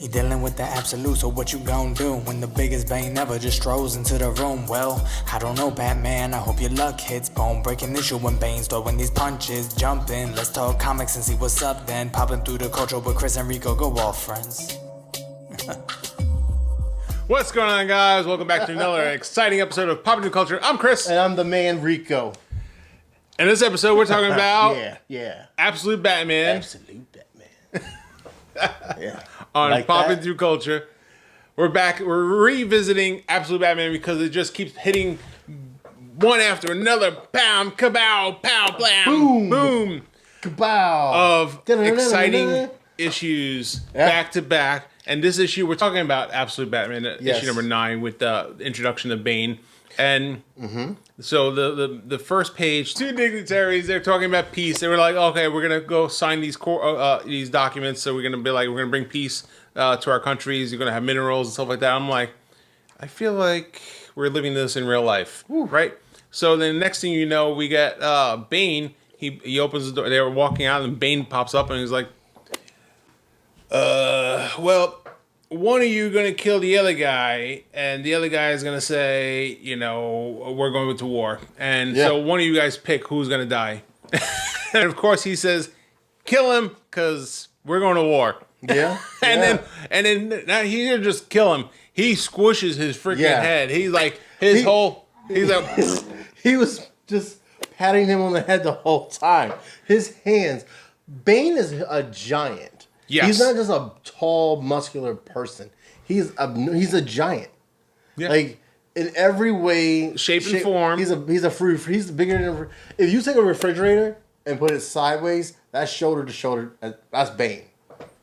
You dealing with the absolute, so what you gon' do when the biggest Bane ever just strolls into the room? Well, I don't know, Batman, I hope your luck hits. Bone breaking issue when Bane's throwing these punches. Jumping, let's talk comics and see what's up then. Popping through the culture with Chris and Rico, go all friends. What's going on, guys? Welcome back to another exciting episode of Popular Culture. I'm Chris. And I'm the man, Rico. In this episode, we're talking about Absolute Batman. Absolute Batman. Yeah. On Like Popping that? Through Culture. We're back. We're revisiting Absolute Batman because it just keeps hitting one after another. Bam, kabow, pow, blam, Boom. boom. Kabow. Of exciting issues back to back. And this issue, we're talking about Absolute Batman, issue number 9 with the introduction of Bane. And so the first page, two dignitaries, they're talking about peace. They were like, okay, we're going to go sign these documents. So we're going to be like, we're going to bring peace to our countries. You're going to have minerals and stuff like that. I'm like, I feel like we're living this in real life, right? So then the next thing you know, we get Bane. He opens the door. They were walking out and Bane pops up and he's like, well, one of you going to kill the other guy, and the other guy is going to say, you know, we're going to war. And so one of you guys pick who's going to die. And of course he says, kill him, because we're going to war. Yeah. and then now he didn't just kill him. He squishes his freaking head. He's like, he's like, he was just patting him on the head the whole time. His hands. Bane is a giant. Yes. He's not just a tall, muscular person. He's a giant. Yeah. Like in every way, shape and form. He's bigger than if you take a refrigerator and put it sideways, that's shoulder to shoulder. That's Bane.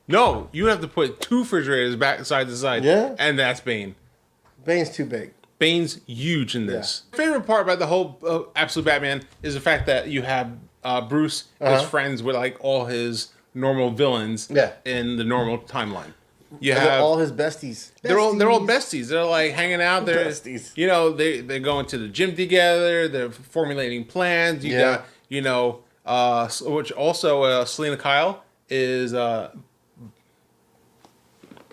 No, you have to put two refrigerators back side to side. Yeah. And that's Bane. Bane's too big. Bane's huge in this. Yeah. Favorite part about the whole Absolute Batman is the fact that you have Bruce is friends with like all his normal villains in the normal timeline. You have all his besties. They're all besties. They're like hanging out. They're besties. You know, they're going to the gym together. They're formulating plans. You got, you know, which also Selena Kyle is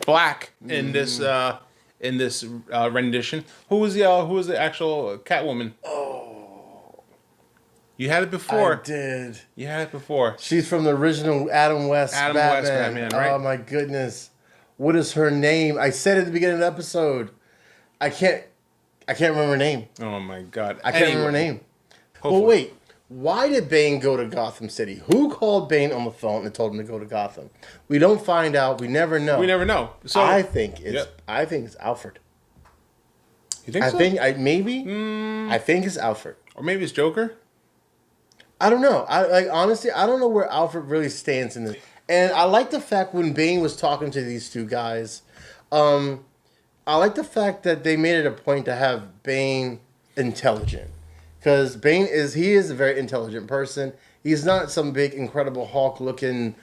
black in this rendition. Who was the actual Catwoman? You had it before. I did. You had it before. She's from the original Adam West Batman, right? Oh my goodness. What is her name? I said at the beginning of the episode. I can't remember her name. Oh my god. I can't remember her name. Hopefully. Well, wait. Why did Bane go to Gotham City? Who called Bane on the phone and told him to go to Gotham? We don't find out. We never know. We never know. So I think it's Alfred. You think so? I think it's Alfred. Or maybe it's Joker? I don't know. Honestly, I don't know where Alfred really stands in this. And I like the fact when Bane was talking to these two guys, I like the fact that they made it a point to have Bane intelligent. Because Bane is a very intelligent person. He's not some big Incredible Hulk looking,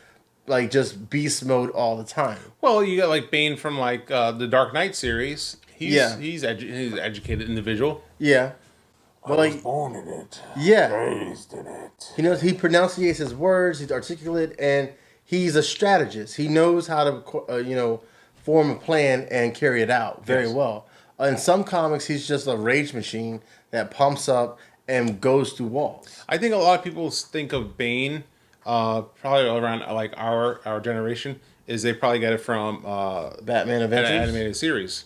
like just beast mode all the time. Well, you got like Bane from like the Dark Knight series. He's an educated individual. Yeah. But I was born in it. Yeah. Raised in it. He pronunciates his words. He's articulate, and he's a strategist. He knows how to, form a plan and carry it out very well. In some comics, he's just a rage machine that pumps up and goes through walls. I think a lot of people think of Bane, probably around like our generation, is they probably get it from Batman Adventures, animated series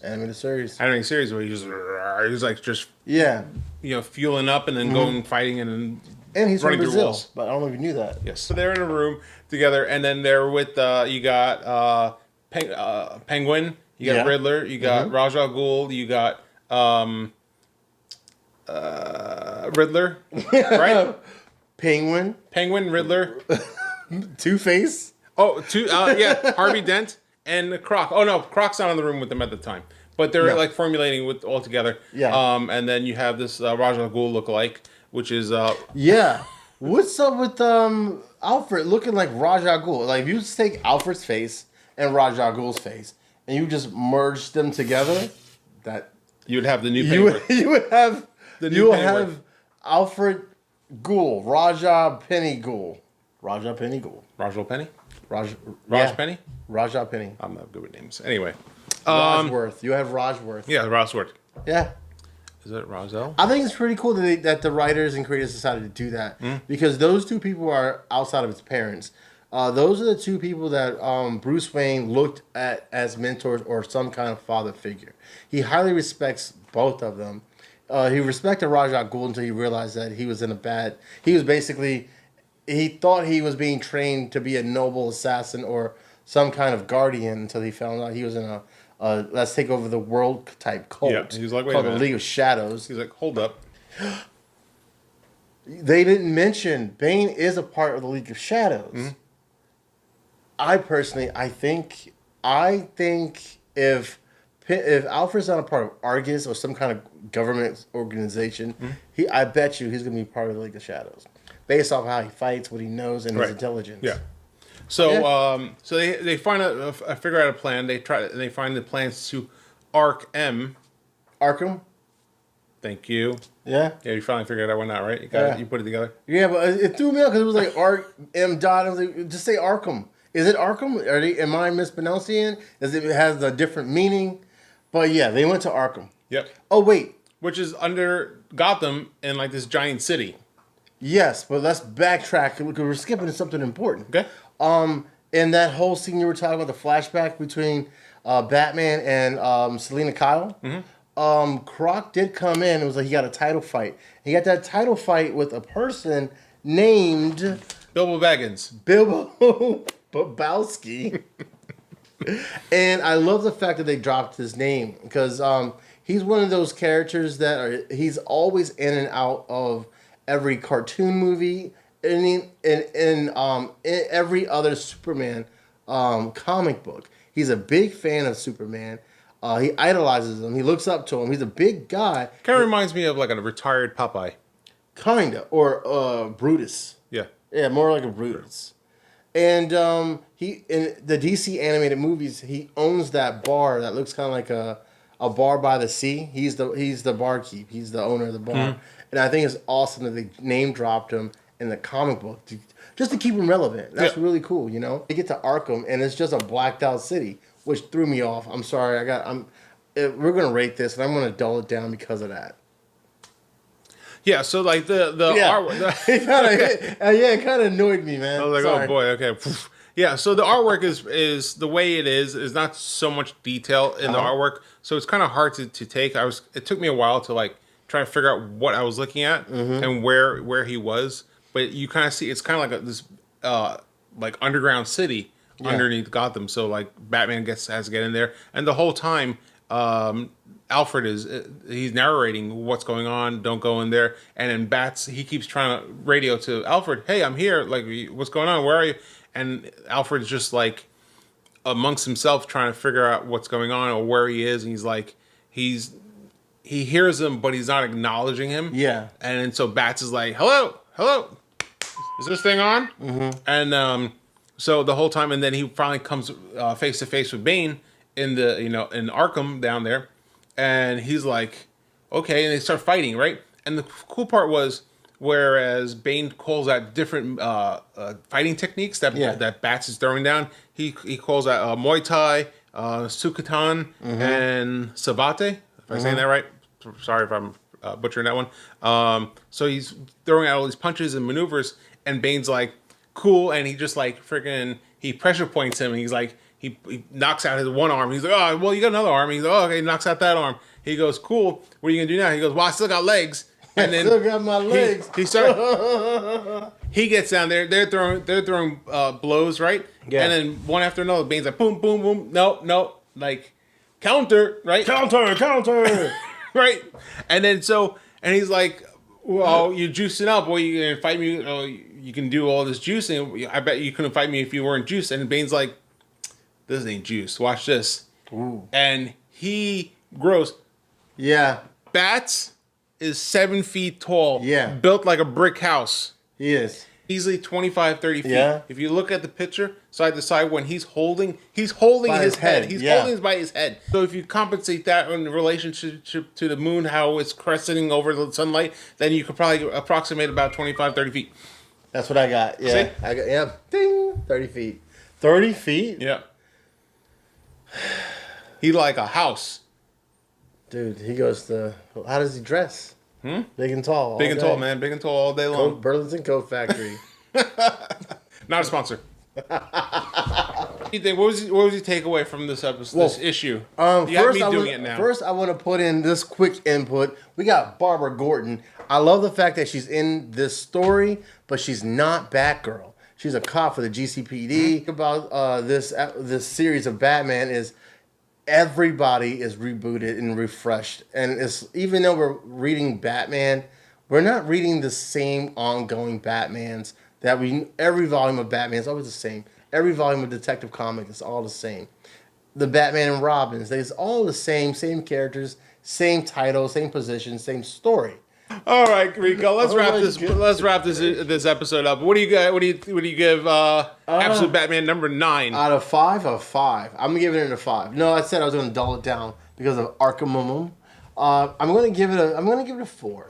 where he's like just fueling up and then going fighting and he's from running through Brazil, walls. but I don't know if you knew that. Yes, so they're in a room together, and then they're with you got Penguin, you got Riddler, you got Ra's al Ghul, you got Riddler, right? Penguin, Riddler, Two-Face. Harvey Dent and Croc. Oh no, Croc's not in the room with them at the time, but they're like formulating with all together. Yeah. And then you have this Ra's al Ghul lookalike, which is What's up with Alfred looking like Ra's al Ghul? Like if you just take Alfred's face and Ra's al Ghul's face and you just merge them together, that you would have the new Penguin. You would have Alfred Ghul, Raja Penny Ghul. Raj Penny? Raja Penny. I'm not good with names. Anyway. Rajworth. You have Rajworth. Yeah, Rosworth. Yeah. Is it Roselle? I think it's pretty cool that the writers and creators decided to do that because those two people are outside of his parents. Those are the two people that Bruce Wayne looked at as mentors or some kind of father figure. He highly respects both of them. He respected Ra's al Ghul until he realized that he was in a bad... He was basically... He thought he was being trained to be a noble assassin or some kind of guardian until he found out he was in a let's take over the world type cult. Yeah, he was like, wait a called minute. the League of Shadows. He's like, hold up. They didn't mention Bane is a part of the League of Shadows. I personally, I think if Alfred's not a part of Argus or some kind of government organization, I bet you he's going to be part of the League of Shadows, based off how he fights, what he knows, and his intelligence. Yeah. So, so they figure out a plan. They find the plans to Arkham. Thank you. Yeah. Yeah, you finally figured that one out, right? You got it. You put it together. Yeah, but it threw me out because it was like M. Dot. I was like, just say Arkham. Is it Arkham? Am I mispronouncing it? It has a different meaning? But yeah, they went to Arkham. Yep. Oh wait. Which is under Gotham in like this giant city. Yes, but let's backtrack because we're skipping to something important. Okay. In that whole scene you were talking about, the flashback between Batman and Selena Kyle, Croc did come in. It was like he got a title fight. He got that title fight with a person named Bilbo Baggins. Bilbo Babowski. And I love the fact that they dropped his name because he's one of those characters he's always in and out of every cartoon movie and in every other Superman comic book. He's a big fan of Superman. He idolizes him. He looks up to him. He's a big guy. Kind of reminds me of like a retired Popeye. Kinda. Or Brutus. Yeah. Yeah, more like a Brutus. And he in the DC animated movies, he owns that bar that looks kind of like a bar by the sea. He's the barkeep. He's the owner of the bar. And I think it's awesome that they name dropped him in the comic book just to keep him relevant. That's really cool, you know. They get to Arkham and it's just a blacked out city, which threw me off. I'm sorry. We're gonna rate this and I'm gonna dull it down because of that. Yeah, so like the artwork, it kind of annoyed me, man. I was like, Sorry. oh boy, okay. Yeah, so the artwork is the way it is not so much detail in the artwork, so it's kind of hard to take. It took me a while to like try to figure out what I was looking at and where he was, but you kind of see it's kind of like this like underground city underneath Gotham. So like Batman has to get in there, and the whole time Alfred he's narrating what's going on. Don't go in there. And then Bats, he keeps trying to radio to Alfred. Hey, I'm here. Like, what's going on? Where are you? And Alfred's just like amongst himself trying to figure out what's going on or where he is. And he's like, he hears him, but he's not acknowledging him. Yeah. And so Bats is like, hello, is this thing on? And so the whole time, and then he finally comes face to face with Bane in in Arkham down there. And he's like, okay, and they start fighting, right? And the cool part was, whereas Bane calls out different fighting techniques that Bats is throwing down, he calls out Muay Thai, Sukatan, and Savate, if I'm saying that right. Sorry if I'm butchering that one. So he's throwing out all these punches and maneuvers, and Bane's like, cool, and he just like freaking, he pressure points him, and he's like, He knocks out his one arm. He's like, oh, well, you got another arm. He's like, oh, okay, he knocks out that arm. He goes, cool. What are you going to do now? He goes, well, I still got legs. And then still got my legs. He gets down there. They're throwing blows, right? Yeah. And then one after another, Bane's like, boom, boom, boom. No. Like, counter, right? Counter. Right? And then and he's like, well, you're juicing up. Well, you going to fight me? Oh, you can do all this juicing. I bet you couldn't fight me if you weren't juiced. And Bane's like, this ain't juice. Watch this. Ooh. And he grows. Yeah. Bats is 7 feet tall. Yeah. Built like a brick house. He is. Easily 25, 30 feet. Yeah. If you look at the picture, side to side, when he's holding his head. He's holding it by his head. So if you compensate that in relationship to the moon, how it's crescenting over the sunlight, then you could probably approximate about 25, 30 feet. That's what I got. Yeah. See? I got, ding, 30 feet. 30 feet? Yeah. He like a house. Dude, he goes to... How does he dress? Big and tall. Big and tall, man. Big and tall all day long. Burlington Coat Factory. Not a sponsor. What was your takeaway from this episode, this issue? You have me doing it now. First, I want to put in this quick input. We got Barbara Gordon. I love the fact that she's in this story, but she's not Batgirl. She's a cop for the GCPD. About this series of Batman is everybody is rebooted and refreshed, and it's even though we're reading Batman, we're not reading the same ongoing Batmans that every volume of Batman is always the same. Every volume of Detective Comics is all the same. The Batman and Robins, it's all the same characters, same title, same position, same story. All right, Rico, let's wrap this episode up. What do you got? What do you give Absolute Batman number 9? Out of 5 of 5. I'm giving it a 5. No, I said I was going to dull it down because of Arkham. I'm going to give it a 4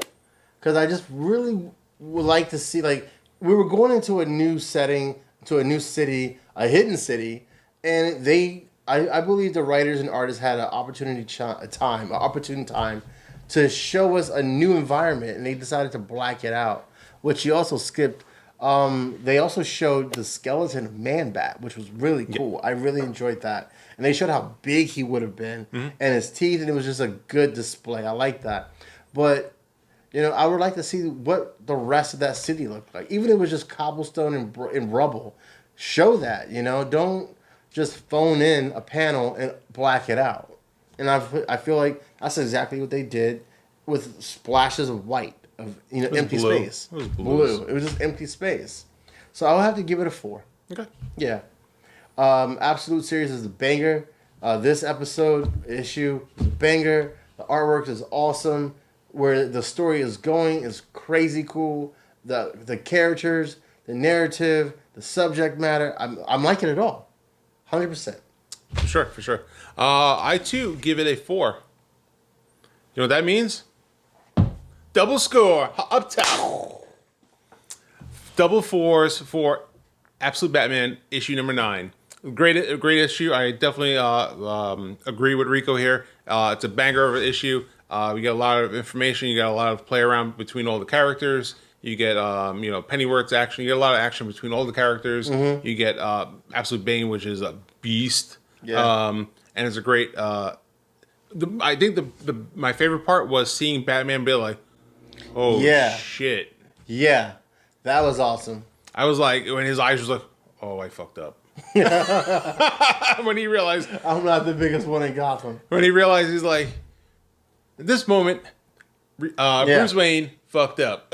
because I just really would like to see, like, we were going into a new setting, to a new city, a hidden city, and I believe the writers and artists had an opportune time to show us a new environment, and they decided to black it out, which you also skipped. They also showed the skeleton of Man-Bat, which was really cool. I really enjoyed that. And they showed how big he would have been, and his teeth, and it was just a good display. I like that. But, I would like to see what the rest of that city looked like. Even if it was just cobblestone and rubble. Show that, Don't just phone in a panel and black it out. And I feel like that's exactly what they did with splashes of white, of empty blue. space. It was blue. It was just empty space. So I'll have to give it a 4. Okay. Yeah. Absolute Series is a banger. This issue is a banger. The artwork is awesome. Where the story is going is crazy cool. The characters, the narrative, the subject matter. I'm liking it all. 100%. For sure. I too give it a 4. You know what that means? Double score up top. Double 4s for Absolute Batman issue number 9. Great issue. I definitely agree with Rico here. It's a banger of an issue. You get a lot of information. You got a lot of play around between all the characters. You get Pennyworth's action. You get a lot of action between all the characters. Mm-hmm. You get Absolute Bane, which is a beast. Yeah. And it's a great. I think my favorite part was seeing Batman be like, "Oh shit!" Yeah, that was awesome. I was like, when his eyes was like, "Oh, I fucked up." When he realized I'm not the biggest one in Gotham. When he realized he's like, at this moment, Bruce Wayne fucked up.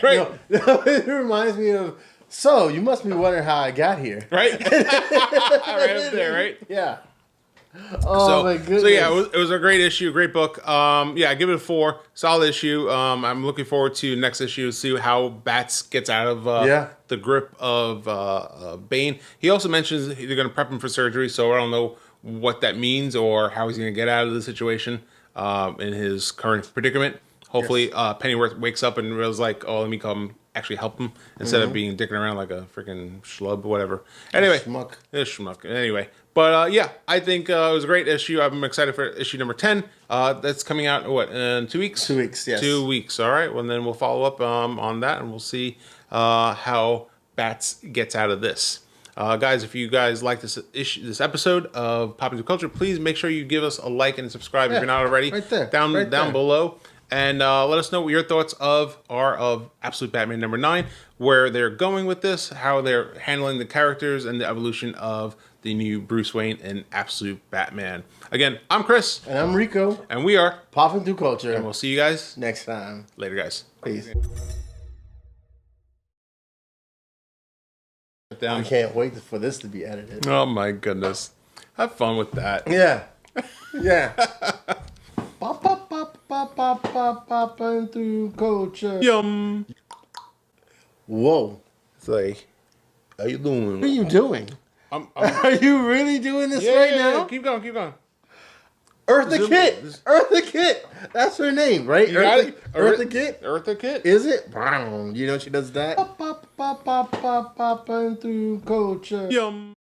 Right? It reminds me of. So you must be wondering how I got here, right? Right up there, right? Yeah. Oh my goodness. So yeah, it was a great issue, great book. Yeah, I give it a 4. Solid issue. I'm looking forward to next issue to see how Bats gets out of the grip of Bane. He also mentions they're going to prep him for surgery, so I don't know what that means or how he's going to get out of the situation in his current predicament. Hopefully, Pennyworth wakes up and realizes like, oh, let me come actually help him instead of being dicking around like a freaking schlub or whatever. Anyway, schmuck. Anyway. But yeah, I think it was a great issue. I'm excited for issue number 10. That's coming out, in 2 weeks? 2 weeks, yes. 2 weeks, all right. Well, then we'll follow up on that, and we'll see how Bats gets out of this. Guys, if you guys like this episode of Pop Into Culture, please make sure you give us a like and subscribe if you're not already. Right there. Down below. And let us know what your thoughts are of Absolute Batman number 9, where they're going with this, how they're handling the characters, and the evolution of the new Bruce Wayne and Absolute Batman. Again, I'm Chris. And I'm Rico. And we are Popping Through Culture. And we'll see you guys next time. Later, guys. Peace. I can't wait for this to be edited. Oh my goodness. Have fun with that. Yeah. Yeah. Popping through culture. Yum. Whoa. It's like, how you doing? What are you doing? Are you really doing this right now? Keep going. Eartha Kitt. That's her name, right? Eartha Kitt. Eartha Kitt. Is it? You know she does that. Popping through culture. Yum.